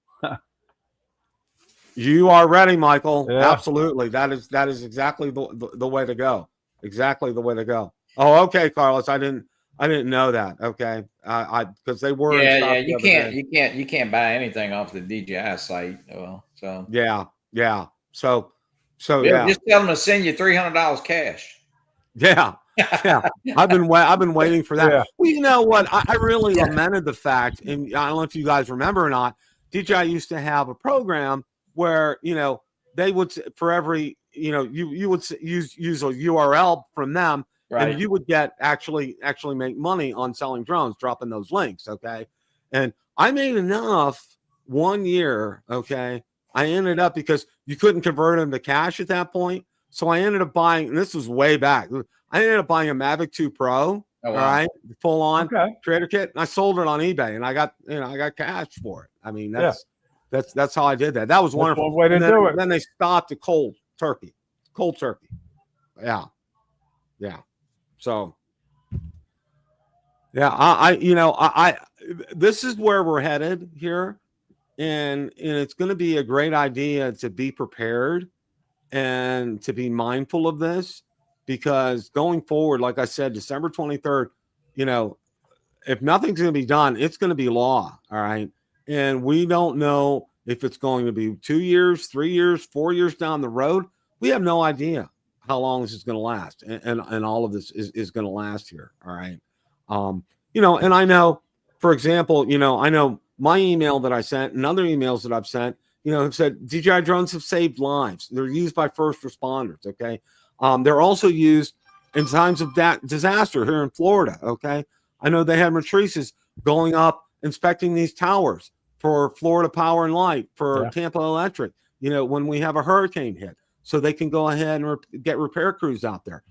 You are ready, Michael. Yeah. Absolutely. That is exactly the way to go. Exactly the way to go. Oh, okay, Carlos. I didn't know that. Okay. Because they were. Yeah. You can't buy anything off the DJI site. So yeah. So yeah. Just tell them to send you $300 cash. Yeah. I've been waiting for that. Yeah. Well, you know what? I really lamented the fact, and I don't know if you guys remember or not, DJI used to have a program where, they would, for every, you would use a URL from them, right, and you would get actually make money on selling drones, dropping those links. Okay. And I made enough 1 year. Okay. I ended up, because you couldn't convert them to cash at that point. So I ended up buying, and this was way back, I ended up buying a Mavic 2 Pro. Oh, wow. All right. Full on trader kit. And I sold it on eBay, and I got cash for it. I mean, that's how I did that. That was wonderful. One way to do it. Then they stopped the cold turkey. Yeah. So yeah, I this is where we're headed here. And it's going to be a great idea to be prepared and to be mindful of this, because going forward, like I said, December 23rd, if nothing's going to be done, it's going to be law. All right. And we don't know if it's going to be 2 years, 3 years, 4 years down the road. We have no idea how long this is going to last. And all of this is going to last here. All right. And I know, for example, I know my email that I sent and other emails that I've sent, have said DJI drones have saved lives. They're used by first responders. Okay. They're also used in times of disaster here in Florida. Okay. I know they had matrices going up, inspecting these towers for Florida Power and Light, for Tampa Electric, when we have a hurricane hit, so they can go ahead and get repair crews out there.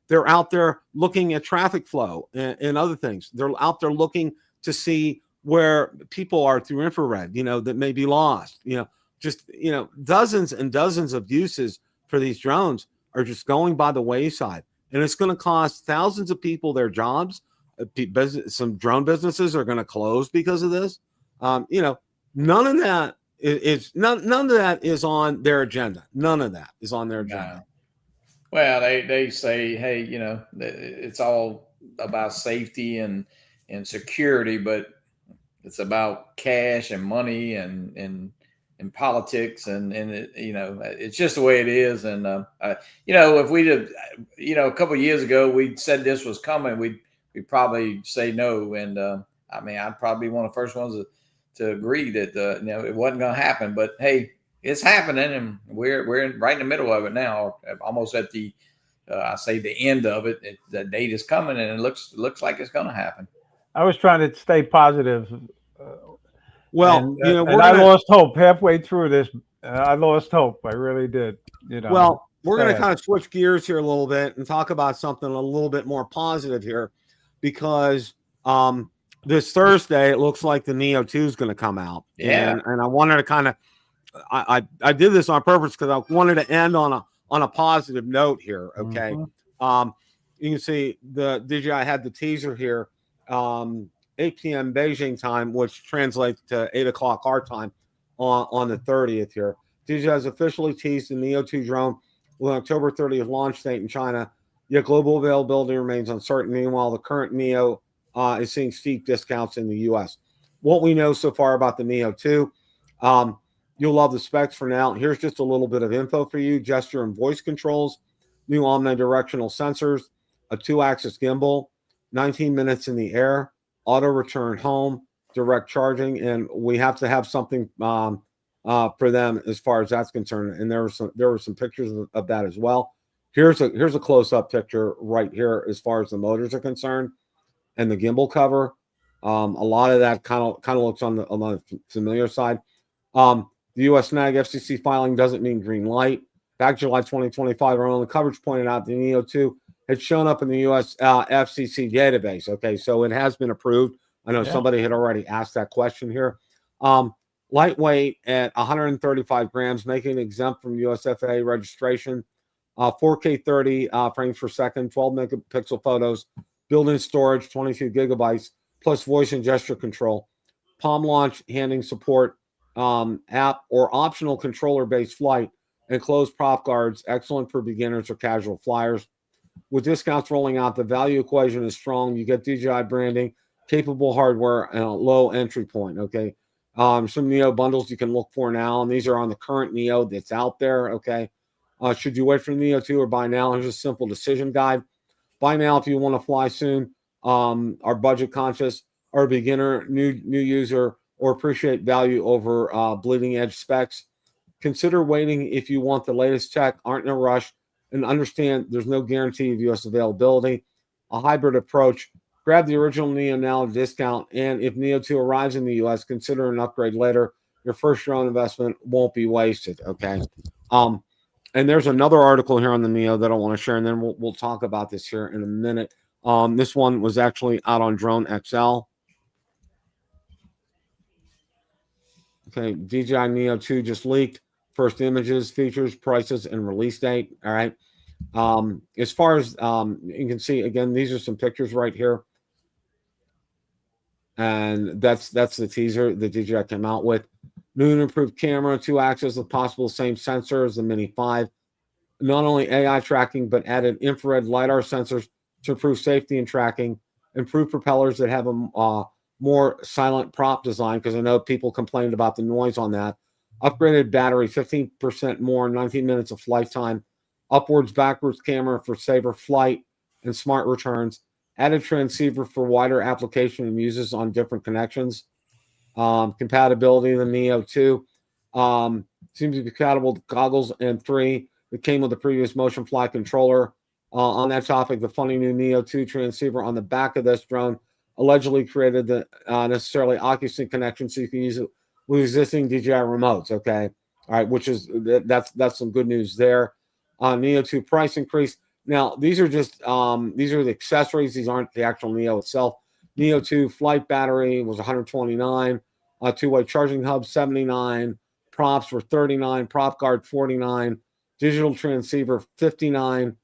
They're out there looking at traffic flow and other things. They're out there looking to see where people are through infrared, that may be lost. Dozens and dozens of uses for these drones are just going by the wayside. and it's going to cost thousands of people their jobs. Some drone businesses are going to close because of this. You know, none of that none of that is on their agenda. None of that is on their agenda. No. Well, they say, hey, you know, it's all about safety and security, but it's about cash and money and politics and it, you know, it's just the way it is. And you know, if we did, you know, a couple of years ago we said this was coming, we'd probably say no. And I mean, I'd probably be one of the first ones to agree that you know, it wasn't going to happen. But hey, it's happening, and we're right in the middle of it now, almost at the I say the end of it. The date is coming, and it looks like it's going to happen. I was trying to stay positive. Well, you know, I lost hope halfway through this. I lost hope. I really did. You know. Well, we're going to kind of switch gears here a little bit and talk about something a little bit more positive here, because this Thursday it looks like the Neo 2 is going to come out. Yeah, and I wanted to kind of I did this on purpose because I wanted to end on a positive note here. Okay. Mm-hmm. You can see the DJI had the teaser here. 8 p.m. Beijing time, which translates to 8 o'clock our time on the 30th here. DJI has officially teased the Neo 2 drone with an October 30th launch date in China, yet global availability remains uncertain. Meanwhile, the current Neo is seeing steep discounts in the U.S. What we know so far about the Neo 2, you'll love the specs for now. Here's just a little bit of info for you. Gesture and voice controls, new omnidirectional sensors, a 2-axis gimbal, 19 minutes in the air, auto return home, direct charging, and we have to have something for them as far as that's concerned. And there were some pictures of that as well. Here's a close-up picture right here as far as the motors are concerned and the gimbal cover. A lot of that kind of looks on the familiar side. The U.S. NAG FCC filing doesn't mean green light. Back July 2025, our own coverage pointed out the Neo 2 had shown up in the U.S. FCC database. Okay, so it has been approved. I know somebody had already asked that question here. Lightweight at 135 grams, making it exempt from U.S. FAA registration. 4K 30 frames per second, 12 megapixel photos, built-in storage, 22 gigabytes, plus voice and gesture control. Palm launch, handing support, app or optional controller-based flight, and closed prop guards, excellent for beginners or casual flyers. With discounts rolling out, the value equation is strong. You get DJI branding, capable hardware, and a low entry point. Okay, some Neo bundles you can look for now, and these are on the current Neo that's out there. Okay, should you wait for the Neo 2 or buy now? Here's a simple decision guide. Buy now if you want to fly soon, are budget conscious, are a beginner, new user, or appreciate value over bleeding edge specs. Consider waiting if you want the latest tech, aren't in a rush, and understand there's no guarantee of U.S. availability. A hybrid approach. Grab the original Neo now at a discount, and if Neo 2 arrives in the U.S., consider an upgrade later. Your first drone investment won't be wasted, okay? And there's another article here on the Neo that I want to share, and then we'll talk about this here in a minute. This one was actually out on Drone XL. Okay, DJI Neo 2 just leaked. First images, features, prices, and release date. All right. As far as you can see, again, these are some pictures right here. And that's the teaser that DJI came out with. New and improved camera, 2-axis with possible same sensor as the Mini 5. Not only AI tracking, but added infrared LiDAR sensors to improve safety and tracking. Improved propellers that have a more silent prop design, because I know people complained about the noise on that. Upgraded battery, 15% more, 19 minutes of flight time. Upwards, backwards camera for safer flight and smart returns. Added transceiver for wider application and uses on different connections. Compatibility of the Neo 2. Seems to be compatible with goggles and 3 that came with the previous motion fly controller. On that topic, the funny new Neo 2 transceiver on the back of this drone allegedly created the necessarily OcuSync connection, so you can use it with existing DJI remotes. Okay, all right, which is that's some good news there. Neo 2 price increase. Now these are just these are the accessories. These aren't the actual Neo itself. Neo 2 flight battery was 129. Two-way charging hub 79. Props were 39. Prop guard 49. Digital transceiver 59.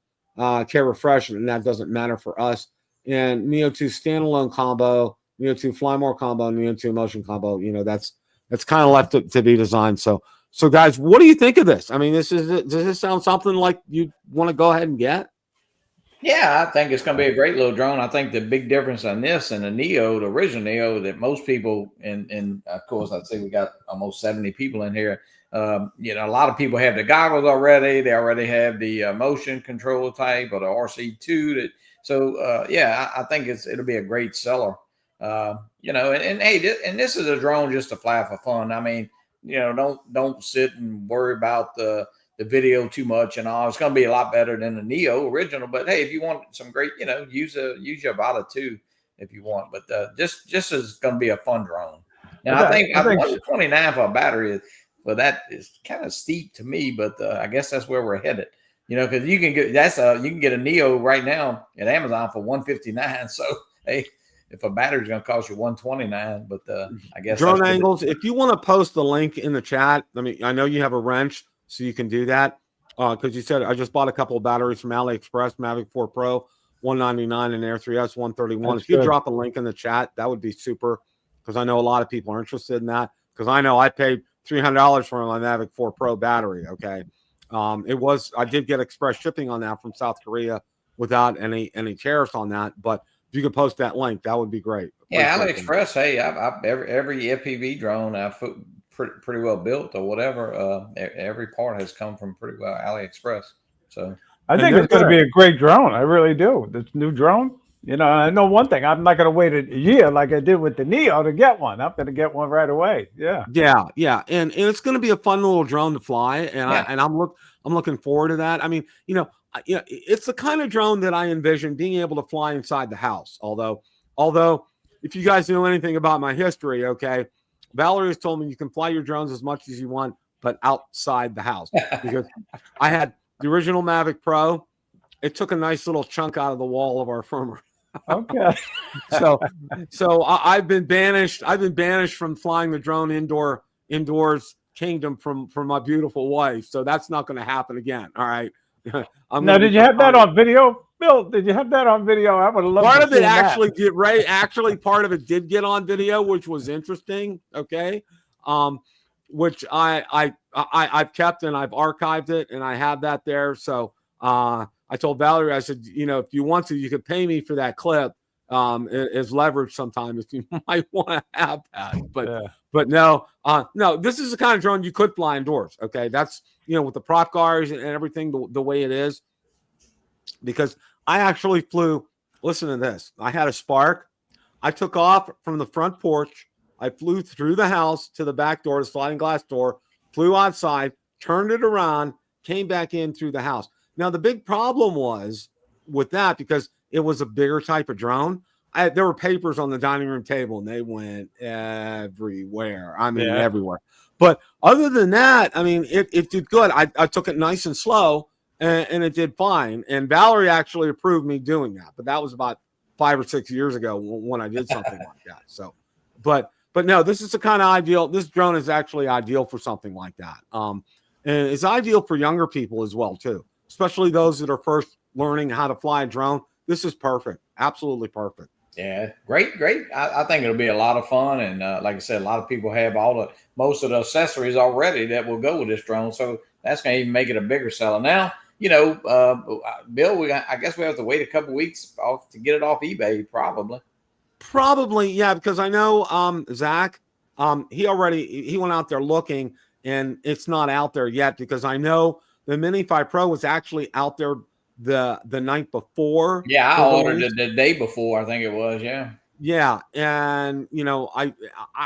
care refresh, and that doesn't matter for us. And Neo 2 standalone combo, Neo 2 fly more combo, Neo 2 motion combo, that's kind of left to be designed. So guys, what do you think of this? I mean, does this sound something like you want to go ahead and get? Yeah, I think it's going to be a great little drone. I think the big difference on this and the Neo, the original Neo, that most people, and of course, I'd say we got almost 70 people in here. A lot of people have the goggles already. They already have the motion control type or the RC2. I think it'll be a great seller. This is a drone just to fly for fun. I mean, don't sit and worry about the video too much and all. It's going to be a lot better than the Neo original. But hey, if you want some great, use your Vata 2 if you want. But just is going to be a fun drone. And I think 129 for a battery for that is kind of steep to me. But I guess that's where we're headed. Because you can get a Neo right now at Amazon for 159. So hey, if a battery's going to cost you 129, but I guess drone angles. If you want to post the link in the chat, I know you have a wrench, so you can do that. Because you said I just bought a couple of batteries from AliExpress, Mavic 4 Pro, 199, and Air 3S 131. If you drop a link in the chat, that would be super. Because I know a lot of people are interested in that. Because I know I paid $300 for my Mavic 4 Pro battery. Okay. I did get express shipping on that from South Korea without any tariffs on that. But if you could post that link, that would be great. Yeah, AliExpress. Hey, every FPV drone I've pretty well built or whatever. Every part has come from pretty well AliExpress. So I think it's going to be a great drone. I really do. This new drone. I know one thing. I'm not going to wait a year like I did with the Neo to get one. I'm going to get one right away. Yeah. And it's going to be a fun little drone to fly, and I'm looking forward to that. I mean, it's the kind of drone that I envision being able to fly inside the house. Although, if you guys know anything about my history, okay, Valerie has told me you can fly your drones as much as you want, but outside the house. Because I had the original Mavic Pro. It took a nice little chunk out of the wall of our firmware. Okay. So I've been banished. I've been banished from flying the drone indoors kingdom from my beautiful wife. So that's not going to happen again. All right. Now, did you have that on video, Bill? Did you have that on video? I would love. Part of it actually did. Right. Actually, part of it did get on video, which was interesting. Okay. Which I've kept and I've archived it and I have that there. So I told Valerie, I said, if you want to, you could pay me for that clip as leverage sometime if you might want to have that. But no, this is the kind of drone you could fly indoors. Okay. That's, with the prop guards and everything the way it is. Because I actually flew, listen to this. I had a Spark. I took off from the front porch. I flew through the house to the back door, the sliding glass door, flew outside, turned it around, came back in through the house. Now, the big problem was with that, because it was a bigger type of drone, there were papers on the dining room table, and they went everywhere. I mean, everywhere. But other than that, I mean, it did good. I took it nice and slow, and it did fine. And Valerie actually approved me doing that. But that was about 5 or 6 years ago when I did something like that. So, but no, this is the kind of ideal. This drone is actually ideal for something like that. And it's ideal for younger people as well, too. Especially those that are first learning how to fly a drone. This is perfect. Absolutely perfect. Yeah, great. I think it'll be a lot of fun. And like I said, a lot of people have most of the accessories already that will go with this drone. So that's going to even make it a bigger seller. Now, Bill, I guess we have to wait a couple weeks to get it off eBay, probably. Probably, yeah, because I know Zach, he went out there looking, and it's not out there yet, because I know the Mini 5 Pro was actually out there the night before. Yeah, I ordered it the day before, I think it was. Yeah, and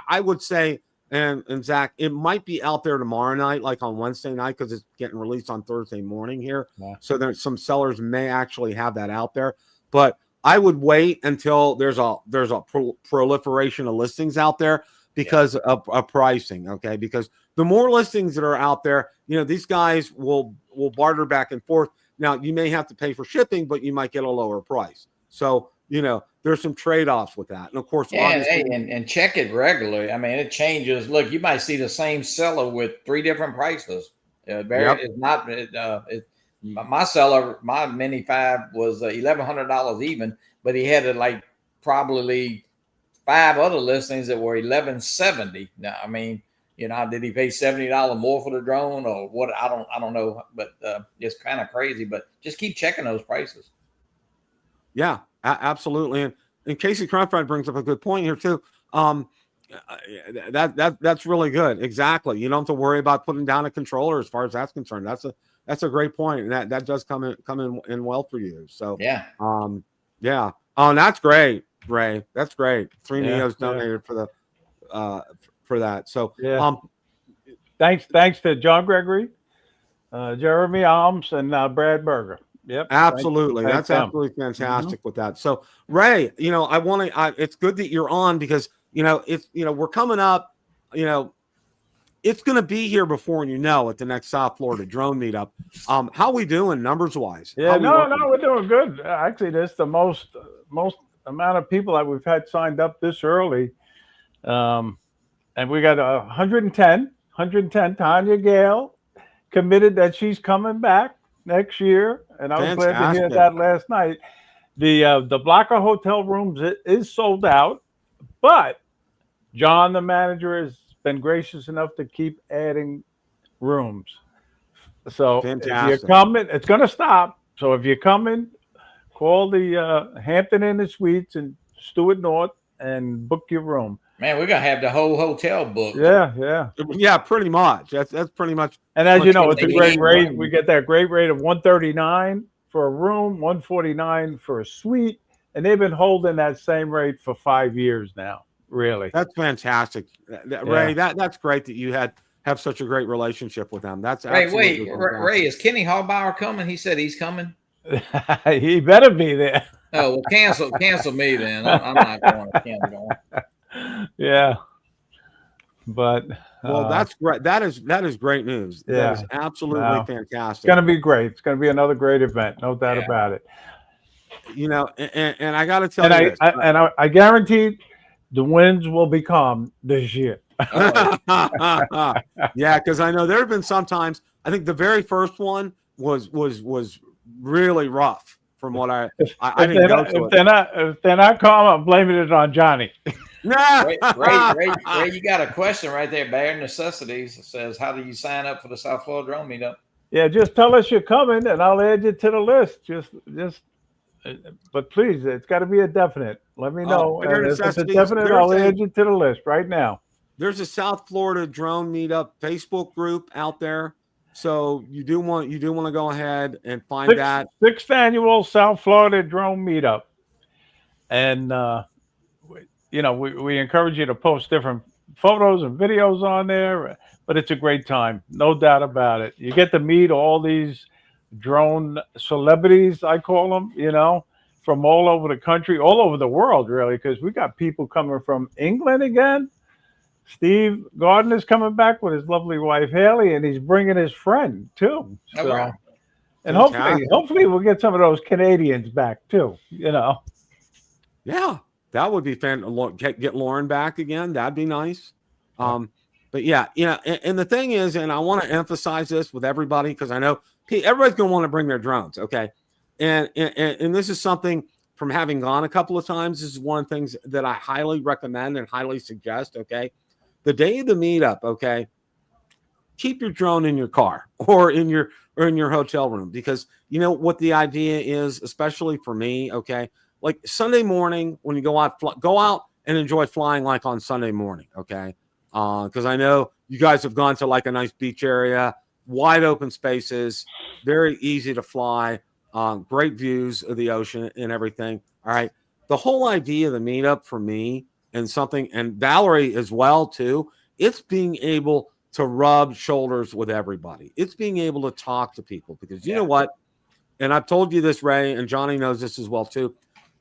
I would say, and Zach, it might be out there tomorrow night, like on Wednesday night, because it's getting released on Thursday morning here. Yeah. So there's some sellers may actually have that out there, but I would wait until there's a proliferation of listings out there because of pricing. Okay, because the more listings that are out there, these guys will barter back and forth. Now, you may have to pay for shipping, but you might get a lower price. So, there's some trade-offs with that. And of course, and check it regularly. I mean, it changes. Look, you might see the same seller with 3 different prices. It's not, my seller, my Mini 5 was $1,100 even, but he had like probably 5 other listings that were $1,170. Now, I mean, did he pay $70 more for the drone or what? I don't know, but it's kind of crazy. But just keep checking those prices. Yeah, absolutely. And Casey Cronfred brings up a good point here too. That's really good. Exactly. You don't have to worry about putting down a controller as far as that's concerned. That's a great point, and that does come in well for you. So yeah. Yeah. Oh, and that's great, Ray. That's great. 3 Neos donated for that. So thanks to John Gregory, Jeremy Alms, and Brad Berger. Yep. Absolutely. That's absolutely fantastic with that. So Ray, it's good that you're on because we're coming up, it's going to be here before at the next South Florida drone meetup. How we doing numbers wise? Yeah, we're doing good. Actually, this is the most amount of people that we've had signed up this early. And we got 110. Tanya Gale committed that she's coming back next year. And I was glad to hear that last night. The block of hotel rooms is sold out, but John, the manager, has been gracious enough to keep adding rooms. So if you're coming, it's going to stop. So if you're coming, call the Hampton Inn and Suites in Stewart North and book your room. Man, we're going to have the whole hotel booked. Yeah, pretty much. That's pretty much. And as you know, it's a great rate. We get that great rate of $139 for a room, $149 for a suite. And they've been holding that same rate for 5 years now. Really, that's fantastic, Ray. That's great that you have such a great relationship with them. That's Ray. Ray, is Kenny Hallbauer coming? He said he's coming. He better be there. Oh, well, cancel me then. I'm not going to cancel. Yeah, but that's great. That is great news. That is absolutely fantastic. It's going to be great. It's going to be another great event, no doubt about it. And I got to tell you, I guarantee the winds will be calm this year. Yeah, because I know there have been some times. I think the very first one was really rough. From what I didn't go to if they're not calm, I'm blaming it on Johnny. Ray, you got a question right there. Bare Necessities says, "How do you sign up for the South Florida Drone Meetup?" Yeah, just tell us you're coming, and I'll add you to the list. But please, it's got to be a definite. Let me know. If it's a definite, I'll add you to the list right now. There's a South Florida Drone Meetup Facebook group out there, so you do want to go ahead and find that 6th annual South Florida Drone Meetup, and we encourage you to post different photos and videos on there. But it's a great time, no doubt about it. You get to meet all these drone celebrities, I call them, from all over the country, all over the world, really, because we got people coming from England again. Steve Gardner's coming back with his lovely wife Haley, and he's bringing his friend too. So, and hopefully we'll get some of those Canadians back too. Yeah, that would be fan. Get Lauren back again. That'd be nice. But yeah, and the thing is, and I want to emphasize this with everybody because I know everybody's going to want to bring their drones. Okay. And this is something from having gone a couple of times. This is one of the things that I highly recommend and highly suggest. Okay. The day of the meetup. Okay. Keep your drone in your car or in your hotel room, because you know what the idea is, especially for me. Okay. Like Sunday morning when you go out and enjoy flying like on Sunday morning. Okay. Because I know you guys have gone to like a nice beach area, wide open spaces, very easy to fly, great views of the ocean and everything. All right. The whole idea of the meetup for me and Valerie as well too, it's being able to rub shoulders with everybody. It's being able to talk to people because you know what? And I've told you this, Ray, and Johnny knows this as well too.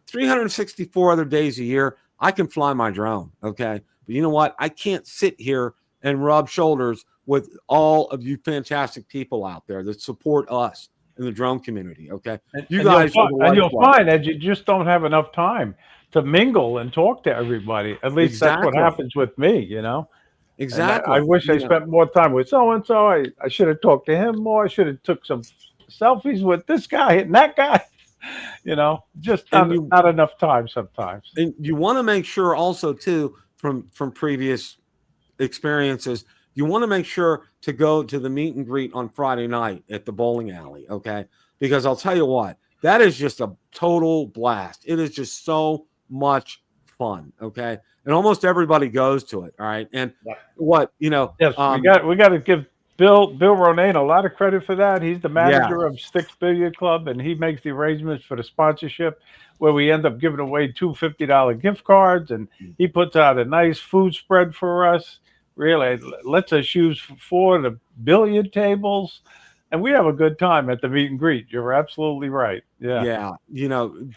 364 other days a year, I can fly my drone. Okay. But you know what? I can't sit here and rub shoulders with all of you fantastic people out there that support us in the drone community. Okay. You'll find that you just don't have enough time to mingle and talk to everybody. At least that's what happens with me, Exactly. I wish I spent more time with so-and-so. I should have talked to him more. I should have took some selfies with this guy and that guy. Just not enough time sometimes. And you want to make sure also too, from previous experiences, you want to make sure to go to the meet and greet on Friday night at the bowling alley, okay? Because I'll tell you what, that is just a total blast. It is just so much fun, okay? And almost everybody goes to it, all right? And yes, we got to give Bill Ronayne a lot of credit for that. He's the manager of Sticks Billiard Club, and he makes the arrangements for the sponsorship, where we end up giving away two $50 gift cards, and he puts out a nice food spread for us. Really lets us use 4 of the billiard tables, and we have a good time at the meet and greet. You're absolutely right. Yeah.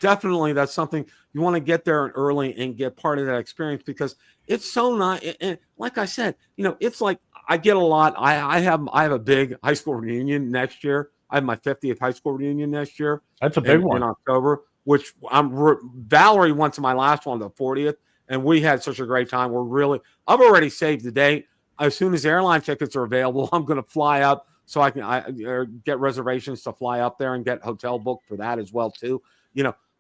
Definitely that's something you want to get there early and get part of that experience, because it's so nice. And like I said, it's like I get a lot. I have a big high school reunion next year. I have my 50th high school reunion next year. That's a big one in October, which Valerie went to my last one, the 40th. And we had such a great time. I've already saved the date. As soon as airline tickets are available, I'm going to fly up so I can get reservations to fly up there and get hotel booked for that as well too.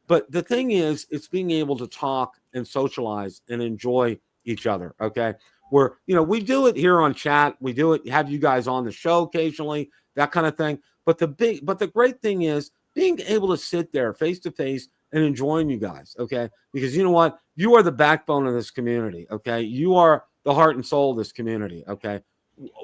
But the thing is, it's being able to talk and socialize and enjoy each other. Okay, where we do it here on chat, we do it, have you guys on the show occasionally, that kind of thing. But the great thing is being able to sit there face to face and enjoying you guys, okay? Because you know what? You are the backbone of this community, okay? You are the heart and soul of this community, okay?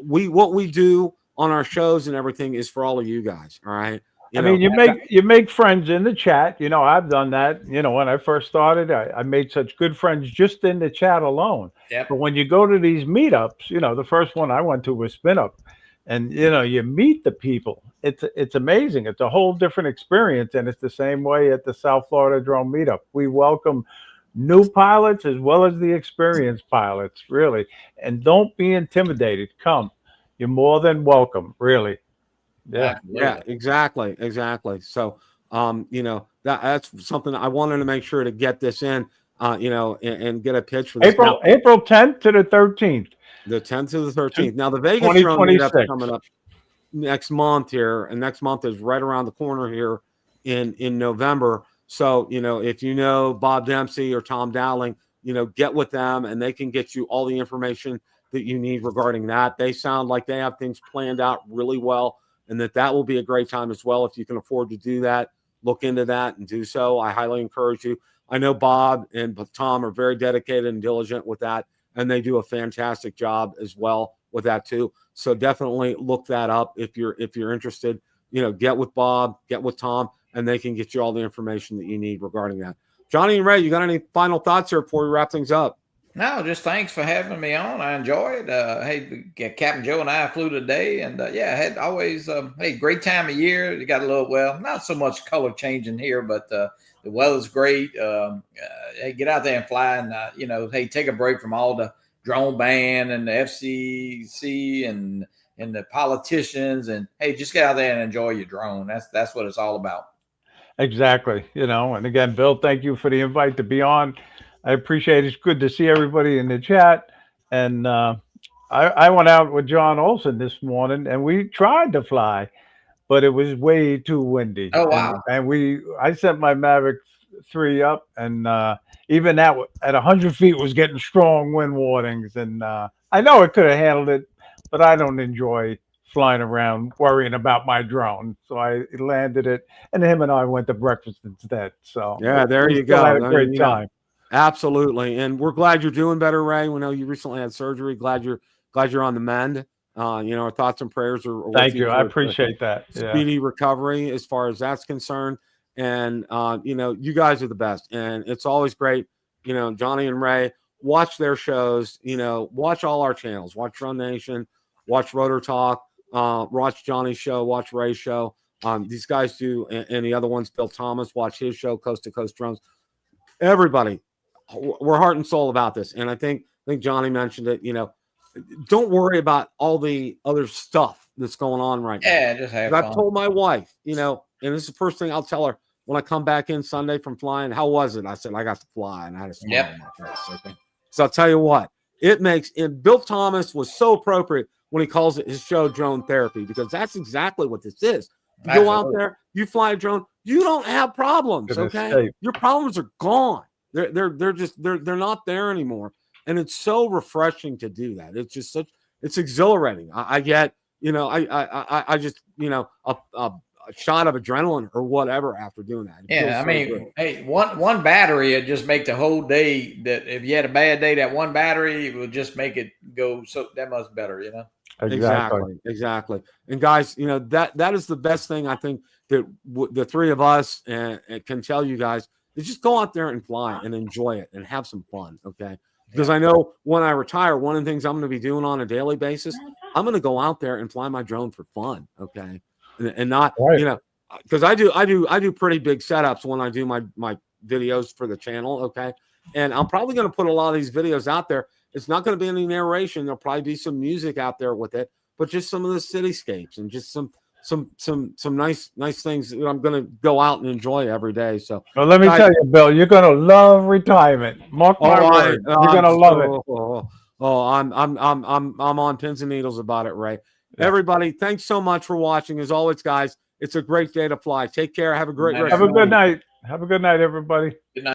What we do on our shows and everything is for all of you guys, all right? You make friends in the chat. I've done that. When I first started, I made such good friends just in the chat alone. Yep. But when you go to these meetups, the first one I went to was Spin Up, and you meet the people. It's amazing. It's a whole different experience, and it's the same way at the South Florida Drone Meetup. We welcome new pilots as well as the experienced pilots, really. And don't be intimidated. Come, you're more than welcome, really. Yeah, exactly. So, that's something I wanted to make sure to get this in, and get a pitch for this. April 10th to the 13th. The 10th to the 13th. Now the Vegas drone meetup coming up next month here, and next month is right around the corner here in November. So if Bob Dempsey or Tom Dowling, get with them and they can get you all the information that you need regarding that. They sound like they have things planned out really well, and that will be a great time as well. If you can afford to do that, look into that and do so. I highly encourage you. I know Bob and Tom are very dedicated and diligent with that, and they do a fantastic job as well with that too. So definitely look that up if you're interested. Get with Bob, get with Tom, and they can get you all the information that you need regarding that. Johnny and Ray, you got any final thoughts here before we wrap things up? No, just thanks for having me on. I enjoy it. Hey, Captain Joe and I flew today, and had always great time of year. You got a little, not so much color changing here, but the weather's great. Hey, get out there and fly, and take a break from all the drone ban and the FCC and the politicians, and hey, just get out there and enjoy your drone. That's what it's all about. Exactly. And again, Bill, thank you for the invite to be on. I appreciate it. It's good to see everybody in the chat. And I went out with John Olson this morning, and we tried to fly, but it was way too windy. Oh, wow. And I sent my Mavic 3 up, and even that at 100 feet was getting strong wind warnings. And I know it could have handled it, but I don't enjoy flying around worrying about my drone. So I landed it, and him and I went to breakfast instead. So yeah, there you go. Had a great time. Absolutely. And we're glad you're doing better, Ray. We know you recently had surgery. Glad you're on the mend. Our thoughts and prayers are with Thank you. I appreciate that. Speedy recovery as far as that's concerned. And, you guys are the best. And it's always great. Johnny and Ray, watch their shows, watch all our channels, watch Drone Nation, watch Rotor Talk, watch Johnny's show, watch Ray's show. These guys do, and the other ones, Bill Thomas, watch his show, Coast to Coast Drones. Everybody, we're heart and soul about this. And I think Johnny mentioned it, don't worry about all the other stuff that's going on right now. Yeah, just have fun. I've told my wife, and this is the first thing I'll tell her when I come back in Sunday from flying. How was it? I said, I got to fly, and I had a smile on my face. Okay? So I'll tell you what, and Bill Thomas was so appropriate when he calls it his show Drone Therapy, because that's exactly what this is. Go out there, you fly a drone, you don't have problems. Gonna Okay, escape. your problems are gone. They're just they're not there anymore, and it's so refreshing to do that. It's just it's exhilarating. I get, you know, I just, you know, a shot of adrenaline or whatever after doing that. Yeah, I mean, hey, one battery would just make the whole day. That if you had a bad day, that one battery would just make it go so that much better, you know. Exactly. And guys, you know, that is the best thing I think that the three of us can tell you guys is just go out there and fly and enjoy it and have some fun. Okay. Because I know when I retire, one of the things I'm going to be doing on a daily basis, I'm going to go out there and fly my drone for fun. Okay. And not, you know, because I do pretty big setups when I do my videos for the channel. Okay. And I'm probably going to put a lot of these videos out there. It's not going to be any narration. There'll probably be some music out there with it, but just some of the cityscapes and just some nice things that I'm going to go out and enjoy every day. So, well, let me tell you, Bill, you're going to love retirement. Mark my word, you're going to love it. I'm on pins and needles about it, Ray. Yeah. Everybody, thanks so much for watching. As always, guys, it's a great day to fly. Take care. Have a great rest. Have a good night. Have a good night, everybody. Good night.